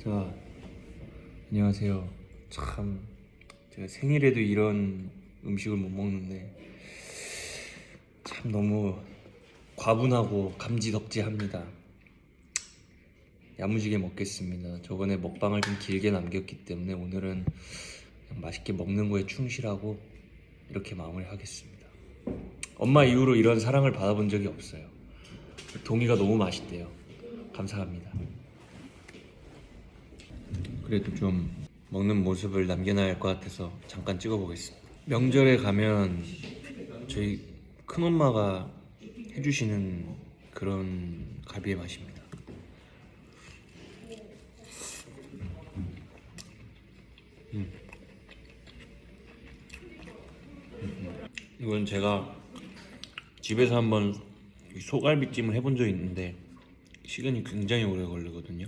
자, 안녕하세요. 참, 제가 생일에도 이런 음식을 못 먹는데 참 너무 과분하고 감지덕지합니다. 야무지게 먹겠습니다. 저번에 먹방을 좀 길게 남겼기 때문에 오늘은 그냥 맛있게 먹는 거에 충실하고 이렇게 마무리하겠습니다. 엄마 이후로 이런 사랑을 받아본 적이 없어요. 동이가 너무 맛있대요. 감사합니다. 그래도 좀 먹는 모습을 남겨놔야 할 것 같아서 잠깐 찍어보겠습니다. 명절에 가면 저희 큰엄마가 해주시는 그런 갈비의 맛입니다. 이건 제가 집에서 한번 소갈비찜을 해본 적이 있는데 시간이 굉장히 오래 걸리거든요.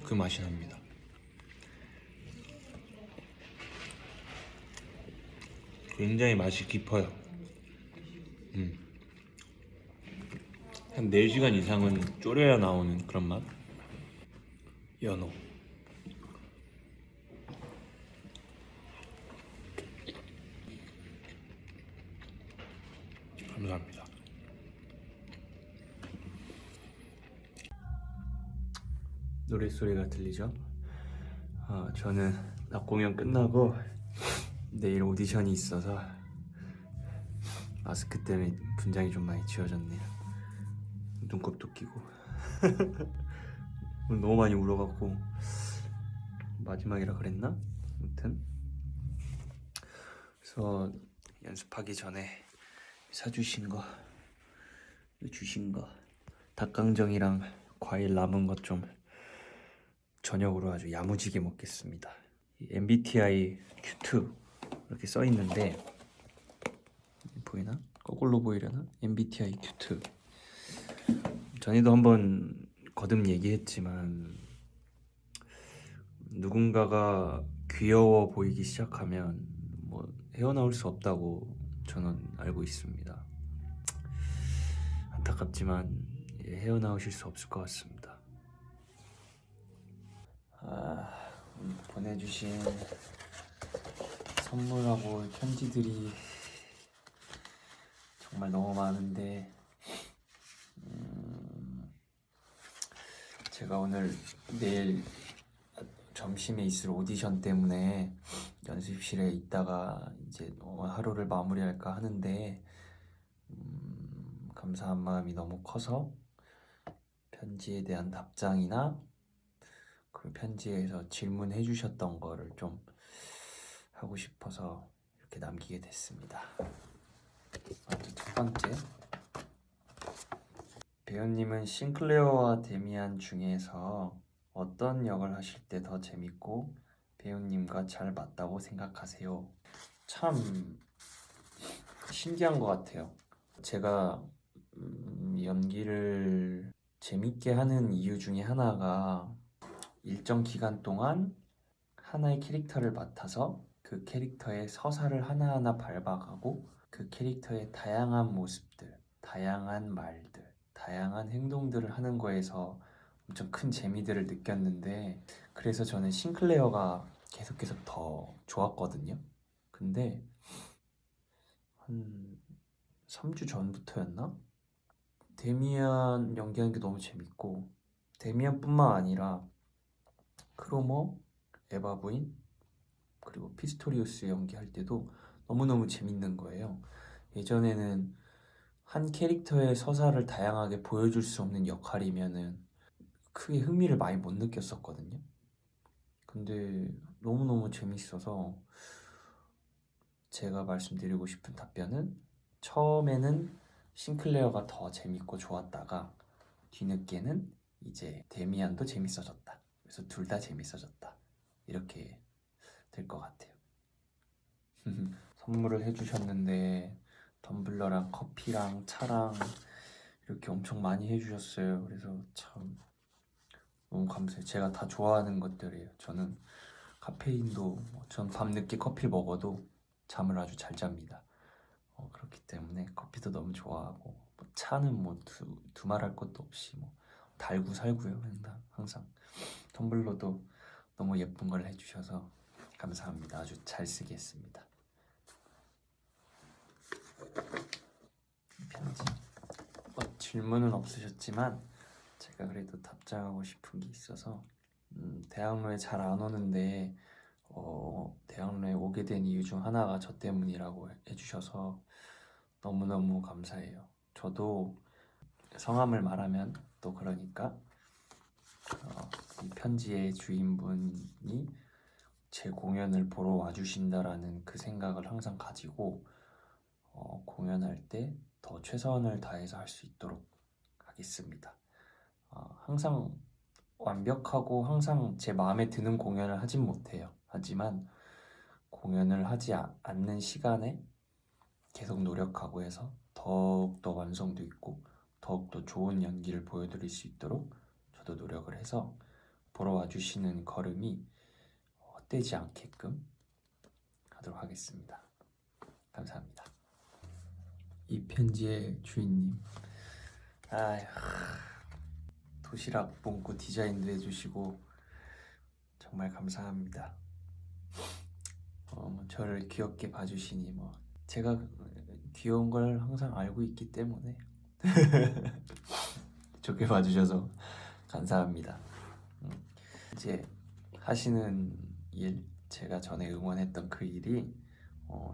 그 맛이 납니다. 굉장히 맛이 깊어요. 한 4시간 이상은 졸여야 나오는 그런 맛. 연어. 감사합니다. 노랫소리가 들리죠? 저는 낮 공연 끝나고 내일 오디션이 있어서 마스크 때문에 분장이 좀 많이 지워졌네요. 눈곱도 끼고 오늘 너무 많이 울어갖고 마지막이라 그랬나? 아무튼 그래서 연습하기 전에 사주신 거 주신 거 닭강정이랑 과일 남은 것 좀 저녁으로 아주 야무지게 먹겠습니다. MBTI Q2 이렇게 써 있는데 보이나? 거꾸로 보이려나? MBTI Q2. 전에도 한번 거듭 얘기했지만 누군가가 귀여워 보이기 시작하면 뭐 헤어나올 수 없다고 저는 알고 있습니다. 안타깝지만 헤어나오실 수 없을 것 같습니다. 보내주신 선물하고 편지들이 정말 너무 많은데 제가 오늘 내일 점심에 있을 오디션 때문에 연습실에 있다가 이제 하루를 마무리할까 하는데 감사한 마음이 너무 커서 편지에 대한 답장이나 그 편지에서 질문해 주셨던 거를 좀 하고 싶어서 이렇게 남기게 됐습니다. 먼저 첫 번째, 배우님은 싱클레어와 데미안 중에서 어떤 역을 하실 때 더 재밌고 배우님과 잘 맞다고 생각하세요? 참 신기한 것 같아요. 제가 연기를 재밌게 하는 이유 중에 하나가 일정 기간 동안 하나의 캐릭터를 맡아서 그 캐릭터의 서사를 하나하나 밟아가고 그 캐릭터의 다양한 모습들, 다양한 말들, 다양한 행동들을 하는 거에서 엄청 큰 재미들을 느꼈는데 그래서 저는 싱클레어가 계속해서 더 좋았거든요. 근데 한 3주 전부터였나? 데미안 연기하는 게 너무 재밌고 데미안뿐만 아니라 크로머, 에바 부인, 그리고 피스토리우스 연기할 때도 너무너무 재밌는 거예요. 예전에는 한 캐릭터의 서사를 다양하게 보여줄 수 없는 역할이면은 크게 흥미를 많이 못 느꼈었거든요. 근데 너무너무 재밌어서 제가 말씀드리고 싶은 답변은 처음에는 싱클레어가 더 재밌고 좋았다가 뒤늦게는 이제 데미안도 재밌어졌다. 그래서 둘 다 재밌어졌다. 이렇게 될 것 같아요. 선물을 해주셨는데 텀블러랑 커피랑 차랑 이렇게 엄청 많이 해주셨어요. 그래서 참 너무 감사해요. 제가 다 좋아하는 것들이에요. 저는 카페인도 전 밤늦게 커피를 먹어도 잠을 아주 잘 잡니다. 그렇기 때문에 커피도 너무 좋아하고 뭐 차는 뭐 두말할 것도 없이 뭐 달고 살고요. 항상 텀블러도 너무 예쁜 걸 해주셔서 감사합니다. 아주 잘 쓰겠습니다. 편지. 질문은 없으셨지만 제가 그래도 답장하고 싶은 게 있어서 대학로에 잘 안 오는데 대학로에 오게 된 이유 중 하나가 저 때문이라고 해주셔서 너무너무 감사해요. 저도 성함을 말하면 또 그러니까 이 편지의 주인분이 제 공연을 보러 와주신다라는 그 생각을 항상 가지고 공연할 때 더 최선을 다해서 할 수 있도록 하겠습니다. 항상 완벽하고 항상 제 마음에 드는 공연을 하진 못해요. 하지만 공연을 하지 않는 시간에 계속 노력하고 해서 더욱더 완성도 있고 더욱더 좋은 연기를 보여드릴 수 있도록 저도 노력을 해서 보러 와주시는 걸음이 헛되지 않게끔 하도록 하겠습니다. 감사합니다. 이 편지의 주인님, 도시락 봉구 디자인도 해주시고 정말 감사합니다. 저를 귀엽게 봐주시니 제가 귀여운 걸 항상 알고 있기 때문에 좋게 봐주셔서 감사합니다. 이제 하시는 일, 제가 전에 응원했던 그 일이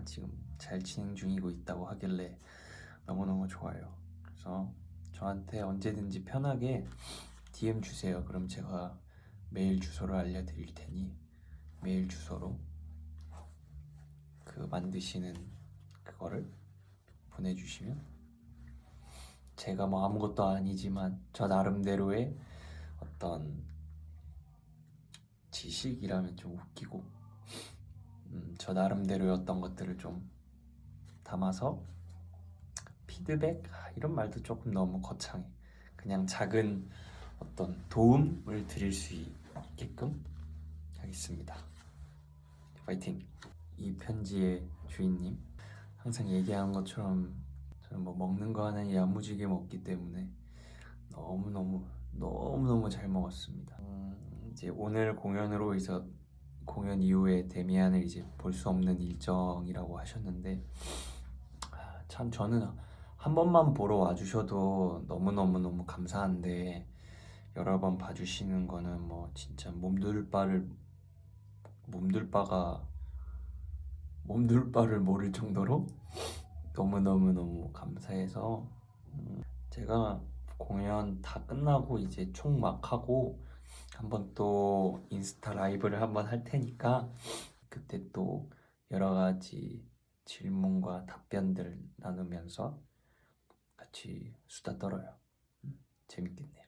지금 잘 진행 중이고 있다고 하길래 너무너무 좋아요. 그래서 저한테 언제든지 편하게 DM 주세요. 그럼 제가 메일 주소를 알려드릴 테니 메일 주소로 그 만드시는 그거를 보내주시면 제가 아무것도 아니지만 저 나름대로의 어떤 지식이라면 좀 웃기고 저 나름대로의 어떤 것들을 좀 담아서 피드백? 이런 말도 조금 너무 거창해. 그냥 작은 어떤 도움을 드릴 수 있게끔 하겠습니다. 파이팅! 이 편지의 주인님, 항상 얘기한 것처럼 저는 먹는 거 하나는 야무지게 먹기 때문에 너무너무 잘 먹었습니다. 이제 오늘 공연으로 해서 공연 이후에 데미안을 이제 볼 수 없는 일정이라고 하셨는데 참 저는 한 번만 보러 와주셔도 너무 감사한데 여러 번 봐주시는 거는 진짜 몸둘 바를 모를 정도로 너무 감사해서 제가 공연 다 끝나고 이제 총막하고 한번 또 인스타 라이브를 한번 할 테니까 그때 또 여러 가지 질문과 답변들 나누면서 같이 수다 떨어요. 재밌겠네요.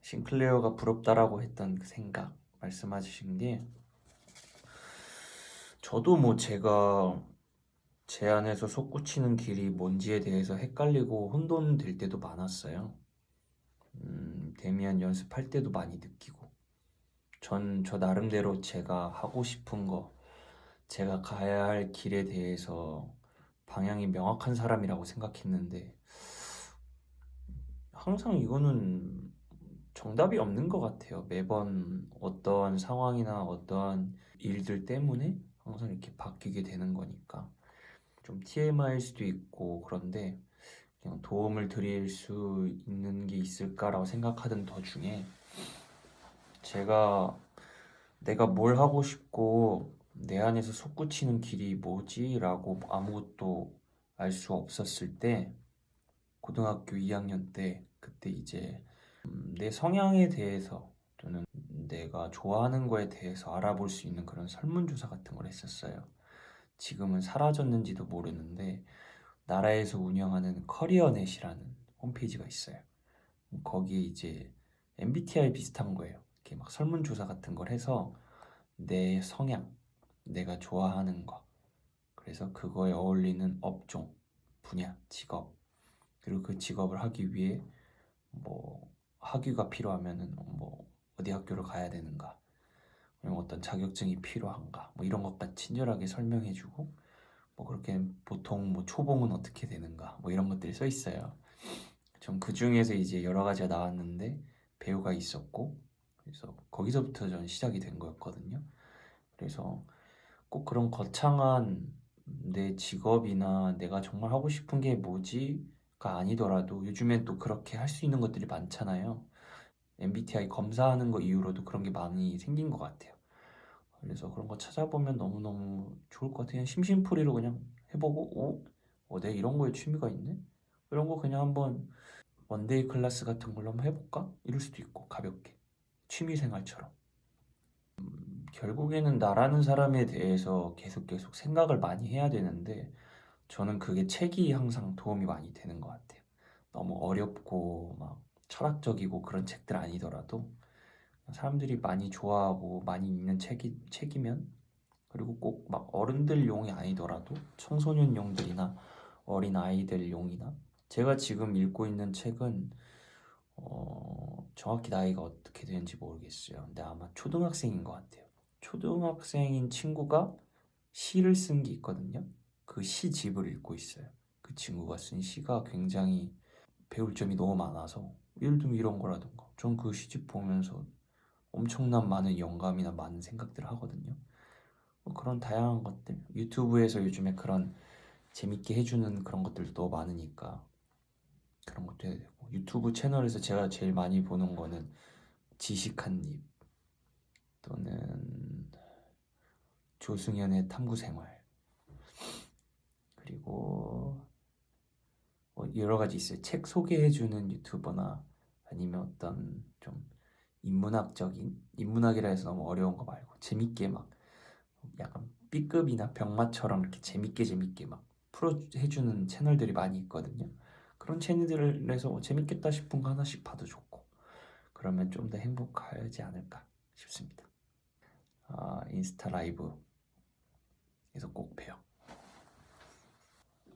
싱클레어가 부럽다라고 했던 그 생각 말씀하신 게 저도 제가 제 안에서 솟구치는 길이 뭔지에 대해서 헷갈리고 혼돈될 때도 많았어요. 데미안 연습할 때도 많이 느끼고 전 저 나름대로 제가 하고 싶은 거 제가 가야 할 길에 대해서 방향이 명확한 사람이라고 생각했는데 항상 이거는 정답이 없는 것 같아요. 매번 어떠한 상황이나 어떠한 일들 때문에 항상 이렇게 바뀌게 되는 거니까 좀 TMI일 수도 있고 그런데 그냥 도움을 드릴 수 있는 게 있을까라고 생각하던 도중에 내가 뭘 하고 싶고 내 안에서 솟구치는 길이 뭐지? 라고 아무것도 알 수 없었을 때 고등학교 2학년 때 그때 이제 내 성향에 대해서 또는 내가 좋아하는 거에 대해서 알아볼 수 있는 그런 설문조사 같은 걸 했었어요. 지금은 사라졌는지도 모르는데 나라에서 운영하는 커리어넷이라는 홈페이지가 있어요. 거기에 이제 MBTI 비슷한 거예요. 이렇게 막 설문조사 같은 걸 해서 내 성향, 내가 좋아하는 거, 그래서 그거에 어울리는 업종, 분야, 직업, 그리고 그 직업을 하기 위해 학위가 필요하면은 어디 학교를 가야 되는가, 그리고 어떤 자격증이 필요한가, 이런 것까지 친절하게 설명해주고 그렇게 보통 초봉은 어떻게 되는가, 이런 것들이 써 있어요. 전 그 중에서 이제 여러 가지가 나왔는데 배우가 있었고 그래서 거기서부터 저는 시작이 된 거였거든요. 그래서 꼭 그런 거창한 내 직업이나 내가 정말 하고 싶은 게 뭐지가 아니더라도 요즘엔 또 그렇게 할 수 있는 것들이 많잖아요. MBTI 검사하는 거 이후로도 그런 게 많이 생긴 것 같아요. 그래서 그런 거 찾아보면 너무너무 좋을 것 같아요. 그냥 심심풀이로 그냥 해보고, 내가 이런 거에 취미가 있네? 이런 거 그냥 한번 원데이 클래스 같은 걸로 한번 해볼까? 이럴 수도 있고, 가볍게. 취미 생활처럼. 결국에는 나라는 사람에 대해서 계속 생각을 많이 해야 되는데, 저는 그게 책이 항상 도움이 많이 되는 것 같아요. 너무 어렵고, 막 철학적이고 그런 책들 아니더라도, 사람들이 많이 좋아하고 많이 읽는 책이면, 그리고 꼭 막 어른들용이 아니더라도 청소년용들이나 어린 아이들용이나, 제가 지금 읽고 있는 책은 정확히 나이가 어떻게 되는지 모르겠어요. 근데 아마 초등학생인 것 같아요. 초등학생인 친구가 시를 쓴 게 있거든요. 그 시집을 읽고 있어요. 그 친구가 쓴 시가 굉장히 배울 점이 너무 많아서, 예를 들면 이런 거라던가, 전 그 시집 보면서 엄청난 많은 영감이나 많은 생각들을 하거든요. 뭐 그런 다양한 것들, 유튜브에서 요즘에 그런 재밌게 해주는 그런 것들도 너무 많으니까 그런 것도 해야 되고, 유튜브 채널에서 제가 제일 많이 보는 거는 지식한입 또는 조승연의 탐구생활, 그리고 뭐 여러 가지 있어요. 책 소개해주는 유튜버나 아니면 어떤 좀 인문학이라 해서 너무 어려운 거 말고 재밌게 막 약간 B급이나 병맛처럼 이렇게 재밌게 막 풀어 해주는 채널들이 많이 있거든요. 그런 채널들에서 재밌겠다 싶은 거 하나씩 봐도 좋고, 그러면 좀 더 행복하지 않을까 싶습니다. 인스타 라이브에서 꼭 봬요.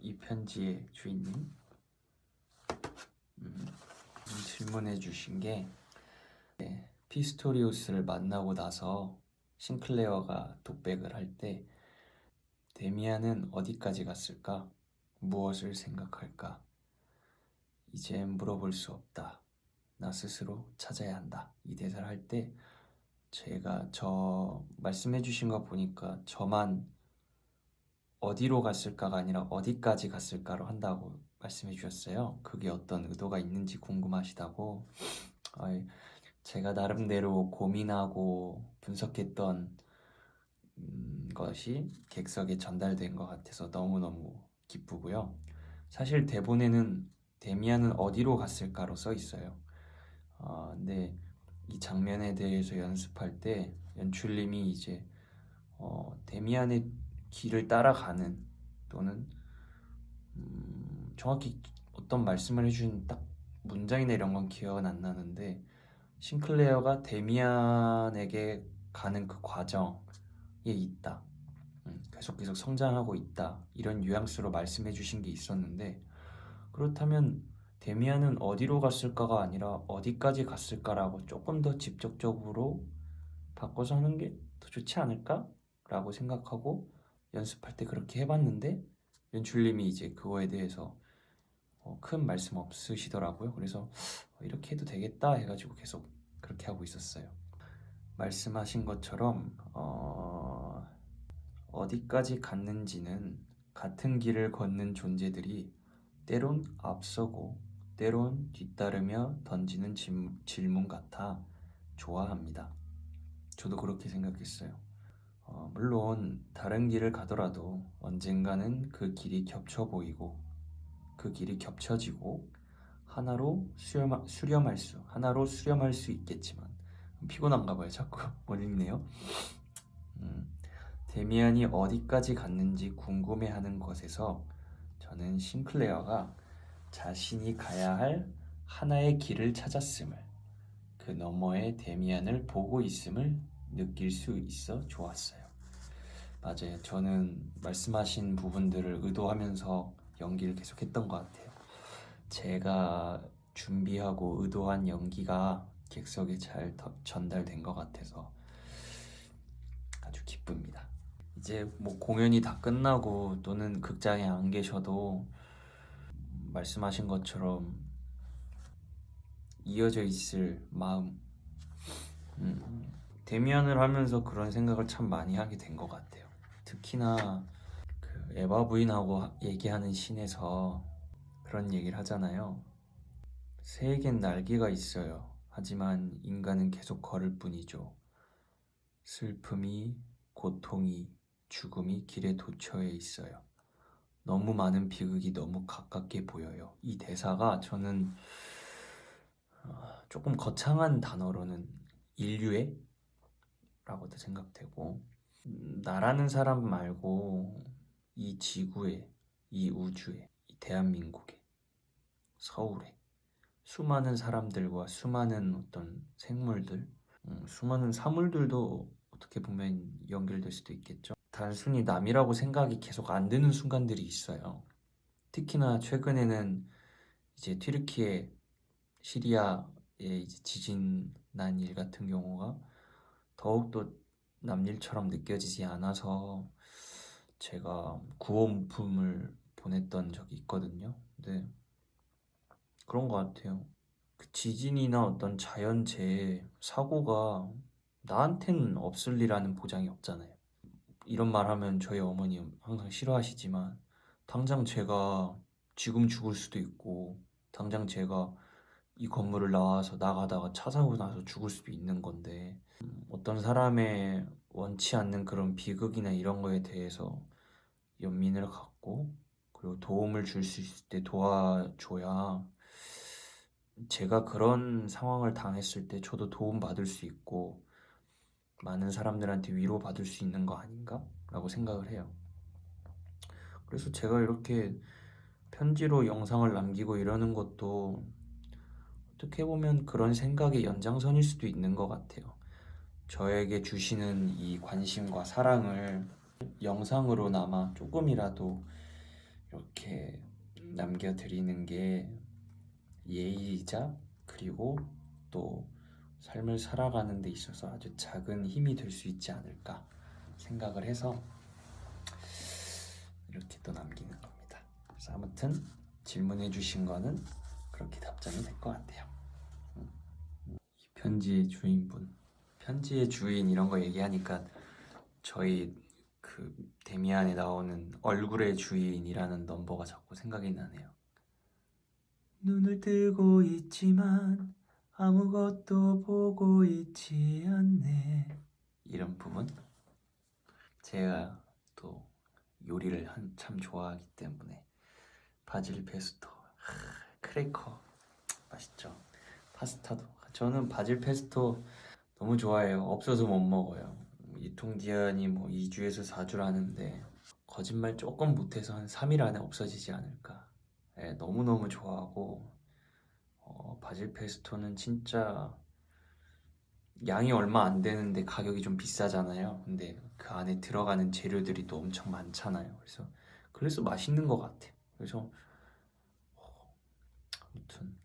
이 편지의 주인님, 질문해 주신 게, 피스토리우스를 만나고 나서 싱클레어가 독백을 할 때 데미안은 어디까지 갔을까? 무엇을 생각할까? 이제 물어볼 수 없다. 나 스스로 찾아야 한다. 이 대사를 할 때 제가 말씀해 주신 거 보니까 저만 어디로 갔을까가 아니라 어디까지 갔을까로 한다고 말씀해 주셨어요. 그게 어떤 의도가 있는지 궁금하시다고. 제가 나름대로 고민하고 분석했던 것이 객석에 전달된 것 같아서 너무너무 기쁘고요. 사실 대본에는 데미안은 어디로 갔을까로 써 있어요. 근데 이 장면에 대해서 연습할 때 연출님이 이제 데미안의 길을 따라가는, 또는 정확히 어떤 말씀을 해준 딱 문장이나 이런 건 기억은 안 나는데, 싱클레어가 데미안에게 가는 그 과정에 있다, 계속 성장하고 있다, 이런 뉘앙스로 말씀해 주신 게 있었는데, 그렇다면 데미안은 어디로 갔을까가 아니라 어디까지 갔을까라고 조금 더 직접적으로 바꿔서 하는 게 더 좋지 않을까? 라고 생각하고 연습할 때 그렇게 해봤는데, 연출님이 이제 그거에 대해서 큰 말씀 없으시더라고요. 그래서 이렇게 해도 되겠다 해가지고 계속 그렇게 하고 있었어요. 말씀하신 것처럼 어디까지 갔는지는 같은 길을 걷는 존재들이 때론 앞서고 때론 뒤따르며 던지는 질문 같아 좋아합니다. 저도 그렇게 생각했어요. 물론 다른 길을 가더라도 언젠가는 그 길이 겹쳐 보이고 그 길이 겹쳐지고 하나로 수렴할 수 있겠지만, 피곤한가 봐요. 자꾸 못 읽네요. 데미안이 어디까지 갔는지 궁금해하는 것에서 저는 싱클레어가 자신이 가야 할 하나의 길을 찾았음을, 그 너머에 데미안을 보고 있음을 느낄 수 있어 좋았어요. 맞아요. 저는 말씀하신 부분들을 의도하면서 연기를 계속했던 것 같아요. 제가 준비하고 의도한 연기가 객석에 잘 전달된 것 같아서 아주 기쁩니다. 이제 뭐 공연이 다 끝나고 또는 극장에 안 계셔도 말씀하신 것처럼 이어져 있을 마음, 데미안을 하면서 그런 생각을 참 많이 하게 된 것 같아요. 특히나 그 에바 부인하고 얘기하는 씬에서 그런 얘기를 하잖아요. 새에겐 날개가 있어요. 하지만 인간은 계속 걸을 뿐이죠. 슬픔이, 고통이, 죽음이 길에 도처에 있어요. 너무 많은 비극이 너무 가깝게 보여요. 이 대사가 저는 조금 거창한 단어로는 인류애라고도 생각되고, 나라는 사람 말고 이 지구에, 이 우주에, 이 대한민국에, 서울에 수많은 사람들과 수많은 어떤 생물들, 수많은 사물들도 어떻게 보면 연결될 수도 있겠죠. 단순히 남이라고 생각이 계속 안 드는 순간들이 있어요. 특히나 최근에는 이제 튀르키예, 시리아의 이제 지진 난 일 같은 경우가 더욱더 남일처럼 느껴지지 않아서 제가 구호물품을 보냈던 적이 있거든요. 근데 그런 것 같아요. 그 지진이나 어떤 자연재해, 사고가 나한테는 없을 리라는 보장이 없잖아요. 이런 말 하면 저희 어머니 항상 싫어하시지만 당장 제가 지금 죽을 수도 있고 당장 제가 이 건물을 나와서 나가다가 차 사고 나서 죽을 수도 있는 건데 어떤 사람의 원치 않는 그런 비극이나 이런 거에 대해서 연민을 갖고 그리고 도움을 줄 수 있을 때 도와줘야 제가 그런 상황을 당했을 때 저도 도움받을 수 있고 많은 사람들한테 위로받을 수 있는 거 아닌가? 라고 생각을 해요. 그래서 제가 이렇게 편지로 영상을 남기고 이러는 것도 어떻게 보면 그런 생각의 연장선일 수도 있는 것 같아요. 저에게 주시는 이 관심과 사랑을 영상으로나마 조금이라도 이렇게 남겨드리는 게 예의이자 그리고 또 삶을 살아가는 데 있어서 아주 작은 힘이 될 수 있지 않을까 생각을 해서 이렇게 또 남기는 겁니다. 그래서 아무튼 질문해 주신 거는 그렇게 답장이 될 것 같아요. 이 편지의 주인분, 편지의 주인 이런 거 얘기하니까 저희 그 데미안에 나오는 얼굴의 주인이라는 넘버가 자꾸 생각이 나네요. 눈을 뜨고 있지만 아무것도 보고 있지 않네. 이런 부분. 제가 또 요리를 참 좋아하기 때문에 바질 페스토, 크래커 맛있죠. 파스타도 저는 바질 페스토 너무 좋아해요. 없어서 못 먹어요. 유통기한이 뭐 2주에서 4주라는데 거짓말 조금 못해서 한 3일 안에 없어지지 않을까. 네, 너무너무 좋아하고 바질 페스토는 진짜 양이 얼마 안 되는데 가격이 좀 비싸잖아요. 근데 그 안에 들어가는 재료들이 또 엄청 많잖아요. 그래서 맛있는 것 같아요. 그래서 아무튼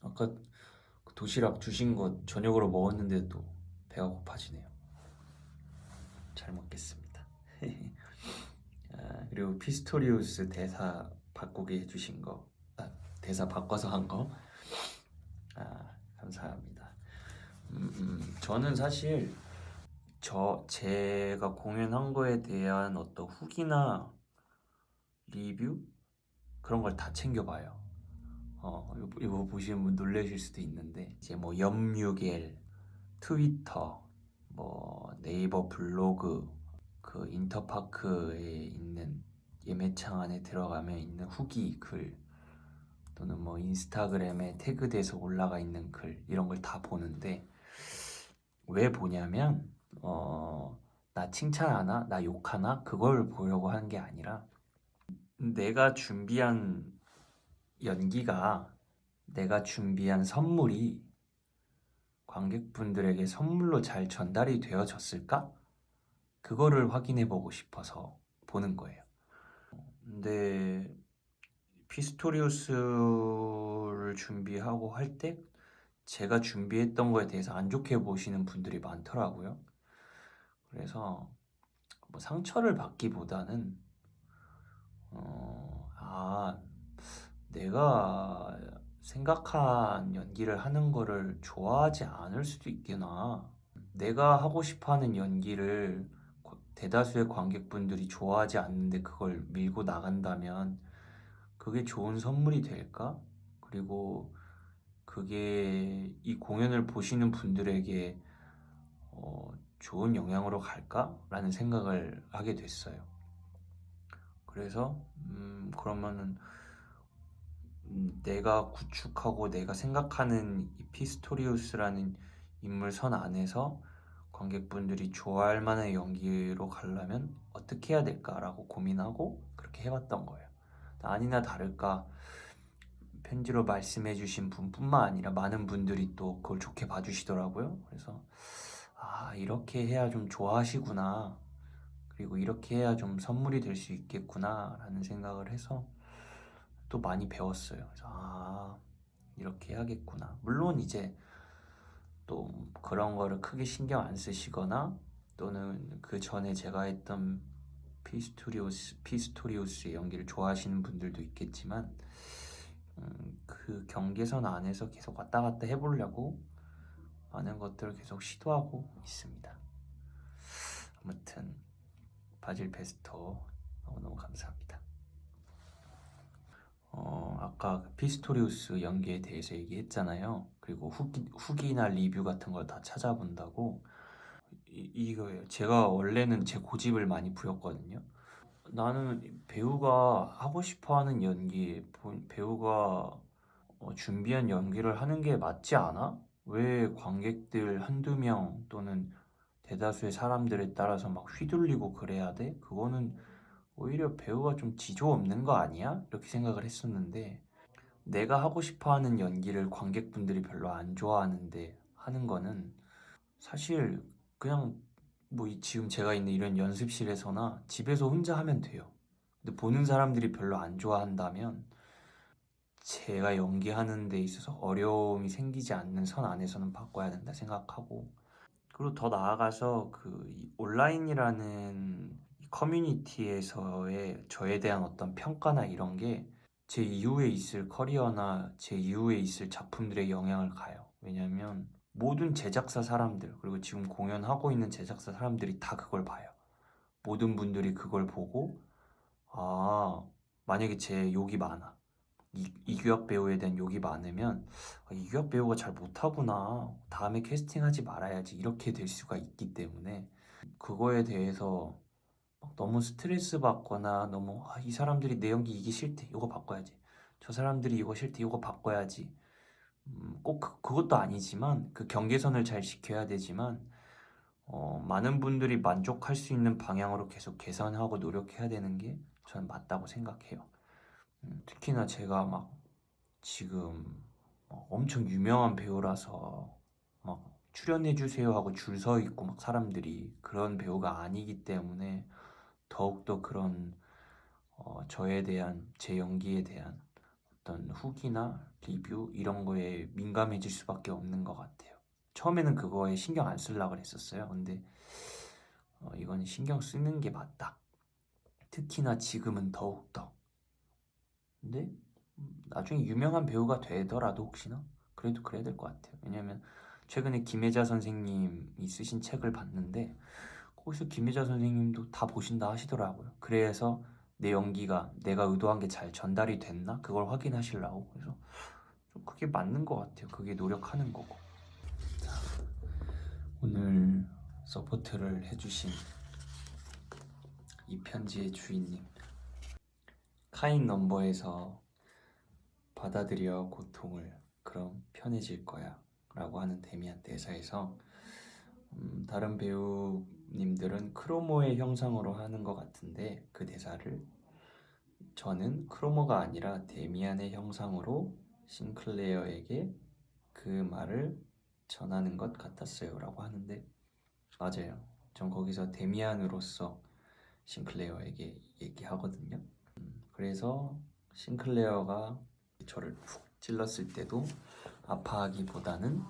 아까 그 도시락 주신 거 저녁으로 먹었는데도 배가 고파지네요. 잘 먹겠습니다. 그리고 피스토리우스 대사 바꾸게 해주신 거, 대사 바꿔서 한 거, 감사합니다. 저는 사실 제가 공연한 거에 대한 어떤 후기나 리뷰 그런 걸 다 챙겨봐요. 이거 보시면 뭐 놀라실 수도 있는데 이제 뭐 염유겔, 트위터, 뭐 네이버 블로그, 그 인터파크에 있는 예매창 안에 들어가면 있는 후기 글 또는 뭐 인스타그램에 태그돼서 올라가 있는 글 이런 걸 다 보는데 왜 보냐면 나 칭찬하나 나 욕하나 그걸 보려고 하는 게 아니라 내가 준비한 연기가 내가 준비한 선물이 관객분들에게 선물로 잘 전달이 되어졌을까? 그거를 확인해 보고 싶어서 보는 거예요. 근데 피스토리우스를 준비하고 할 때 제가 준비했던 거에 대해서 안 좋게 보시는 분들이 많더라고요. 그래서 뭐 상처를 받기보다는 내가 생각한 연기를 하는 거를 좋아하지 않을 수도 있구나. 내가 하고 싶어 하는 연기를 대다수의 관객분들이 좋아하지 않는데 그걸 밀고 나간다면 그게 좋은 선물이 될까? 그리고 그게 이 공연을 보시는 분들에게 좋은 영향으로 갈까? 라는 생각을 하게 됐어요. 그래서 그러면은 내가 구축하고 내가 생각하는 이 피스토리우스라는 인물선 안에서 관객분들이 좋아할 만한 연기로 가려면 어떻게 해야 될까라고 고민하고 그렇게 해봤던 거예요. 아니나 다를까 편지로 말씀해주신 분뿐만 아니라 많은 분들이 또 그걸 좋게 봐주시더라고요. 그래서 이렇게 해야 좀 좋아하시구나. 그리고 이렇게 해야 좀 선물이 될 수 있겠구나 라는 생각을 해서 또 많이 배웠어요. 그래서 이렇게 해야겠구나. 물론 이제 또 그런 거를 크게 신경 안 쓰시거나 또는 그 전에 제가 했던 피스토리우스의 연기를 좋아하시는 분들도 있겠지만 그 경계선 안에서 계속 왔다 갔다 해보려고 많은 것들을 계속 시도하고 있습니다. 아무튼 바질 페스토 너무너무 감사합니다. 아까 그 피스토리우스 연기에 대해서 얘기했잖아요. 그리고 후기나 리뷰 같은 걸 다 찾아본다고 이거예요. 제가 원래는 제 고집을 많이 부렸거든요. 나는 배우가 하고 싶어하는 연기, 배우가 준비한 연기를 하는 게 맞지 않아? 왜 관객들 한두 명 또는 대다수의 사람들에 따라서 막 휘둘리고 그래야 돼? 그거는 오히려 배우가 좀 지조 없는 거 아니야? 이렇게 생각을 했었는데 내가 하고 싶어 하는 연기를 관객분들이 별로 안 좋아하는데 하는 거는 사실 그냥 지금 제가 있는 이런 연습실에서나 집에서 혼자 하면 돼요. 근데 보는 사람들이 별로 안 좋아한다면 제가 연기하는 데 있어서 어려움이 생기지 않는 선 안에서는 바꿔야 된다 생각하고 그리고 더 나아가서 이 온라인이라는 이 커뮤니티에서의 저에 대한 어떤 평가나 이런 게 제 이후에 있을 커리어나 제 이후에 있을 작품들에 영향을 가요. 왜냐면 모든 제작사 사람들 그리고 지금 공연하고 있는 제작사 사람들이 다 그걸 봐요. 모든 분들이 그걸 보고 만약에 제 욕이 많아. 이규혁 배우에 대한 욕이 많으면 이규혁 배우가 잘 못하구나. 다음에 캐스팅하지 말아야지. 이렇게 될 수가 있기 때문에 그거에 대해서 막 너무 스트레스 받거나 너무 이 사람들이 내 연기 이게 싫대. 이거 바꿔야지. 저 사람들이 이거 싫대. 이거 바꿔야지. 꼭 그것도 아니지만 그 경계선을 잘 지켜야 되지만 많은 분들이 만족할 수 있는 방향으로 계속 개선하고 노력해야 되는 게 저는 맞다고 생각해요. 특히나 제가 막 지금 엄청 유명한 배우라서 막 출연해주세요 하고 줄 서 있고 막 사람들이 그런 배우가 아니기 때문에 더욱더 그런 저에 대한 제 연기에 대한 어떤 후기나 리뷰 이런 거에 민감해질 수밖에 없는 것 같아요. 처음에는 그거에 신경 안 쓰려고 그랬었어요. 근데 이건 신경 쓰는 게 맞다. 특히나 지금은 더욱더. 근데 나중에 유명한 배우가 되더라도 혹시나 그래도 그래야 될 것 같아요. 왜냐면 최근에 김혜자 선생님이 쓰신 책을 봤는데 거기서 김혜자 선생님도 다 보신다 하시더라고요. 그래서 내 연기가 내가 의도한 게 잘 전달이 됐나? 그걸 확인하시려고. 그래서 좀 그게 맞는 것 같아요. 그게 노력하는 거고. 자, 오늘 서포트를 해주신 이 편지의 주인님 카인 넘버에서 받아들여 고통을 그럼 편해질 거야 라고 하는 데미안 대사에서 다른 배우님들은 크로모의 형상으로 하는 것 같은데 그 대사를 저는 크로모가 아니라 데미안의 형상으로 싱클레어에게 그 말을 전하는 것 같았어요 라고 하는데 맞아요. 전 거기서 데미안으로서 싱클레어에게 얘기하거든요. 그래서 싱클레어가 저를 푹 찔렀을 때도 아파하기보다는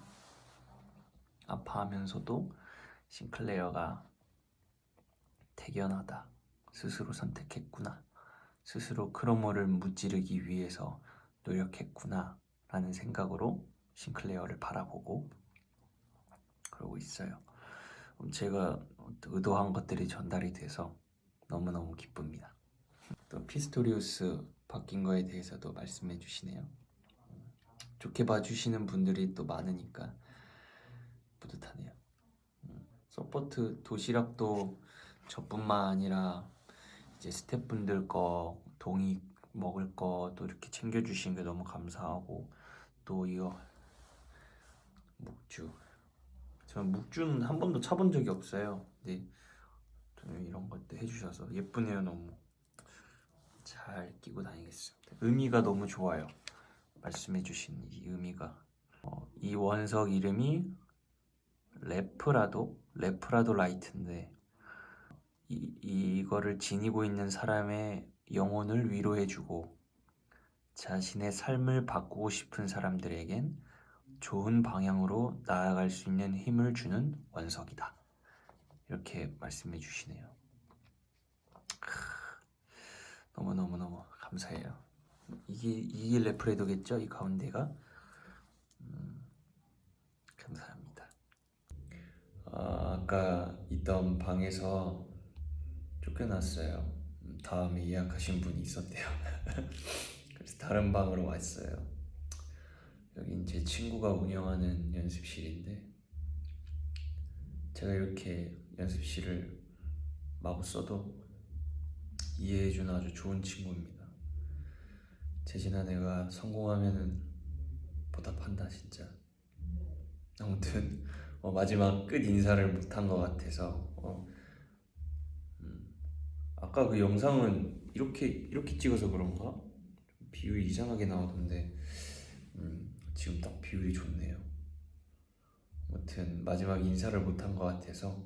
아파하면서도 싱클레어가 대견하다. 스스로 선택했구나. 스스로 크로모를 무찌르기 위해서 노력했구나. 라는 생각으로 싱클레어를 바라보고 그러고 있어요. 제가 의도한 것들이 전달이 돼서 너무너무 기쁩니다. 또 피스토리우스 바뀐 거에 대해서도 말씀해 주시네요. 좋게 봐주시는 분들이 또 많으니까 뿌듯하네요. 서포트 도시락도 저뿐만 아니라 이제 스태프분들 거 동이 먹을 거 또 이렇게 챙겨주시는 게 너무 감사하고, 또 이거 묵주, 저는 묵주는 한 번도 차본 적이 없어요. 근데 저는 이런 것도 해주셔서 예쁘네요. 너무 잘 끼고 다니겠습니다. 의미가 너무 좋아요. 말씀해주신 이 의미가, 이 원석 이름이 레프라도 라이트인데, 이거를 지니고 있는 사람의 영혼을 위로해주고 자신의 삶을 바꾸고 싶은 사람들에겐 좋은 방향으로 나아갈 수 있는 힘을 주는 원석이다. 이렇게 말씀해 주시네요. 너무너무너무 감사해요. 이게 레프레도겠죠? 이 가운데가. 감사합니다. 아까 있던 방에서 쫓겨났어요. 다음에 예약하신 분이 있었대요. 그래서 다른 방으로 왔어요. 여긴 제 친구가 운영하는 연습실인데, 제가 이렇게 연습실을 마구 써도 이해해주는 아주 좋은 친구입니다. 재진아, 내가 성공하면은 보답한다 진짜. 아무튼 마지막 끝 인사를 못한 것 같아서, 아까 그 영상은 이렇게 찍어서 그런가? 비율이 이상하게 나오던데, 지금 딱 비율이 좋네요. 아무튼 마지막 인사를 못한 것 같아서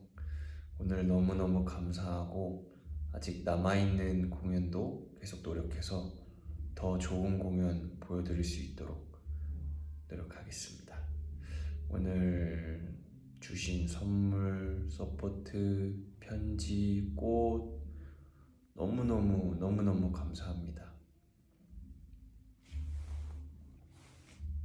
오늘 너무너무 감사하고, 아직 남아있는 공연도 계속 노력해서 더 좋은 공연 보여드릴 수 있도록 노력하겠습니다. 오늘 주신 선물, 서포트, 편지, 꽃 너무너무 감사합니다.